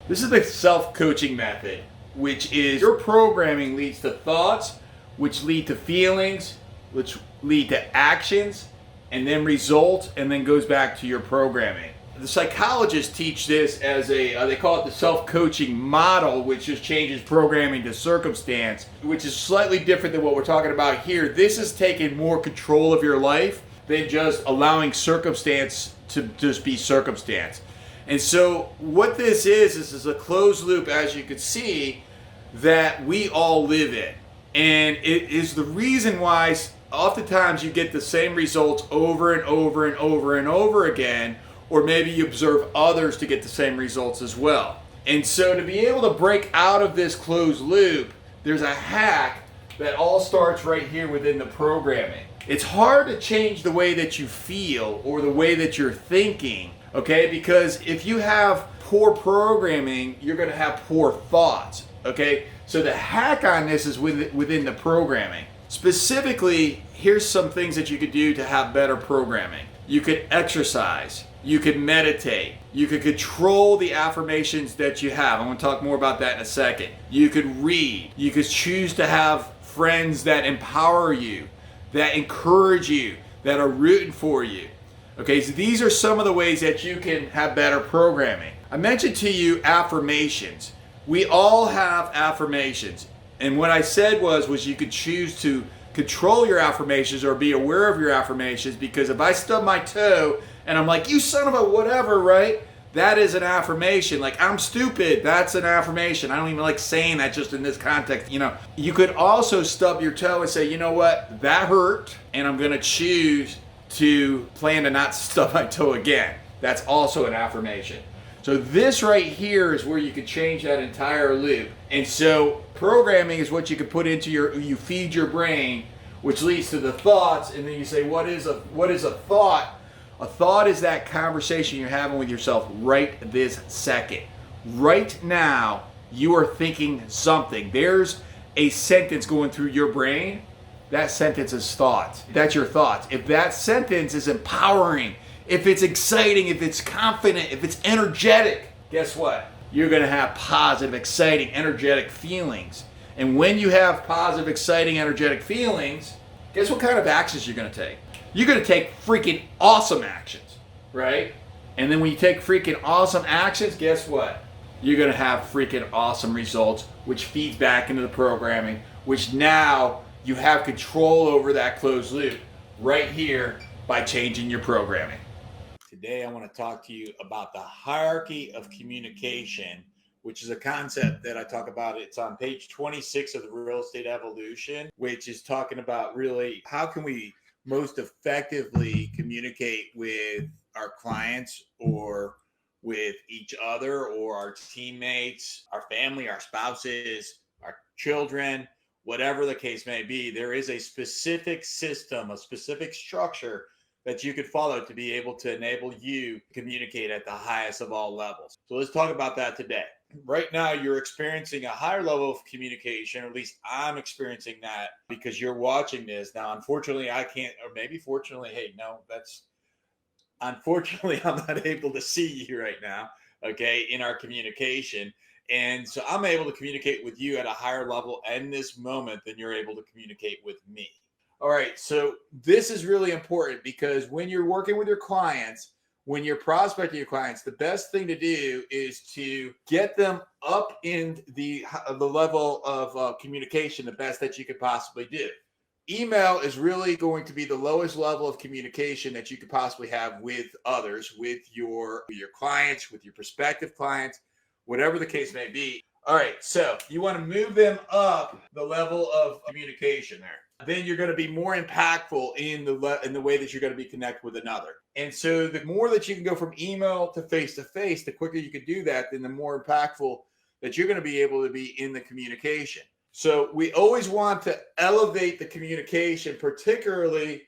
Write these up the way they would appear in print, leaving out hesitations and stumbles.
This is the self-coaching method, which is your programming leads to thoughts, which lead to feelings, which lead to actions, and then results, and then goes back to your programming. The psychologists teach this as they call it the self-coaching model, which just changes programming to circumstance, which is slightly different than what we're talking about here. This is taking more control of your life than just allowing circumstance to just be circumstance. And so what this is a closed loop, as you can see, that we all live in. And it is the reason why oftentimes you get the same results over and over and over and over again, or maybe you observe others to get the same results as well. And so to be able to break out of this closed loop, there's a hack that all starts right here within the programming. It's hard to change the way that you feel or the way that you're thinking, okay? Because if you have poor programming, you're gonna have poor thoughts, okay? So the hack on this is within the programming. Specifically, here's some things that you could do to have better programming. You could exercise, you could meditate, you could control the affirmations that you have. I'm gonna talk more about that in a second. You could read, you could choose to have friends that empower you, that encourage you, that are rooting for you. Okay, so these are some of the ways that you can have better programming. I mentioned to you affirmations. We all have affirmations. And what I said was you could choose to control your affirmations or be aware of your affirmations, because if I stub my toe and I'm like, you son of a whatever, right? That is an affirmation. Like, I'm stupid, that's an affirmation. I don't even like saying that just in this context. You know, you could also stub your toe and say, you know what, that hurt, and I'm gonna choose to plan to not stub my toe again. That's also an affirmation. So this right here is where you can change that entire loop. And so programming is what you can put into you feed your brain, which leads to the thoughts, and then you say, what is a thought? A thought is that conversation you're having with yourself right this second. Right now, you are thinking something. There's a sentence going through your brain. That sentence is thought. That's your thoughts. If that sentence is empowering, if it's exciting, if it's confident, if it's energetic, guess what? You're going to have positive, exciting, energetic feelings. And when you have positive, exciting, energetic feelings, guess what kind of actions you're going to take? You're going to take freaking awesome actions, right? And then when you take freaking awesome actions, guess what? You're going to have freaking awesome results, which feeds back into the programming, which now you have control over that closed loop right here by changing your programming. Today, I want to talk to you about the hierarchy of communication, which is a concept that I talk about. It's on page 26 of the Real Estate Evolution, which is talking about really how can we most effectively communicate with our clients or with each other or our teammates, our family, our spouses, our children, whatever the case may be. There is a specific system, a specific structure that you could follow to be able to enable you to communicate at the highest of all levels. So let's talk about that today. Right now, you're experiencing a higher level of communication, or at least I'm experiencing that because you're watching this. Now, unfortunately, I can't, or maybe fortunately, hey, no, unfortunately, I'm not able to see you right now, okay, in our communication. And so I'm able to communicate with you at a higher level in this moment than you're able to communicate with me. All right, so this is really important because when you're working with your clients, when you're prospecting your clients, the best thing to do is to get them up in the level of communication the best that you could possibly do. Email is really going to be the lowest level of communication that you could possibly have with others, with your clients, with your prospective clients, whatever the case may be. All right, so you want to move them up the level of communication there. Then you're going to be more impactful in the way that you're going to be connected with another. And so the more that you can go from email to face, the quicker you can do that, then the more impactful that you're going to be able to be in the communication. So we always want to elevate the communication, particularly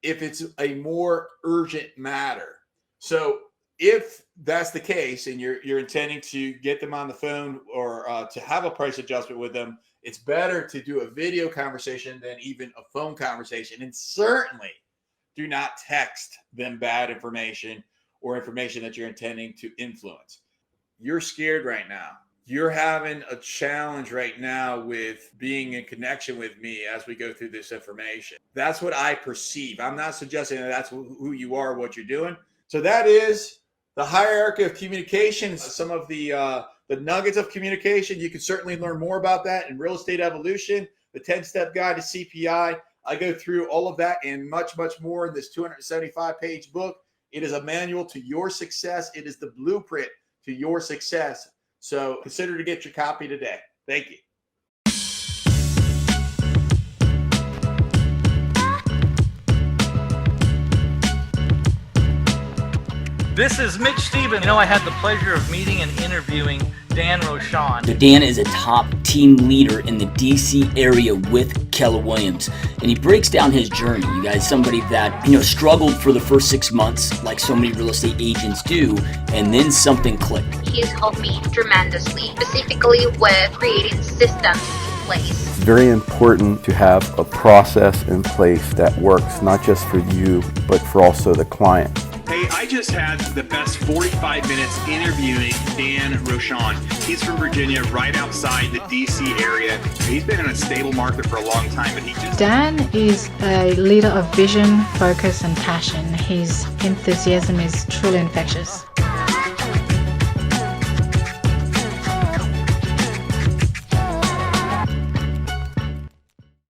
if it's a more urgent matter. So if that's the case and you're intending to get them on the phone or to have a price adjustment with them, it's better to do a video conversation than even a phone conversation. And certainly do not text them bad information or information that you're intending to influence. You're scared right now. You're having a challenge right now with being in connection with me as we go through this information. That's what I perceive. I'm not suggesting that that's who you are, what you're doing. So that is the hierarchy of communication, some of the nuggets of communication. You can certainly learn more about that in Real Estate Evolution, the 10-step guide to CPI. I go through all of that and much, much more in this 275-page book. It is a manual to your success. It is the blueprint to your success. So consider to get your copy today. Thank you. This is Mitch Stevens. I had the pleasure of meeting and interviewing Dan Rochon. So Dan is a top team leader in the DC area with Keller Williams, and he breaks down his journey. You guys, somebody that struggled for the first 6 months, like so many real estate agents do, and then something clicked. He's helped me tremendously, specifically with creating systems in place. It's very important to have a process in place that works not just for you, but for also the client. Hey, I just had the best 45 minutes interviewing Dan Rochon. He's from Virginia, right outside the DC area. He's been in a stable market for a long time, but Dan is a leader of vision, focus, and passion. His enthusiasm is truly infectious.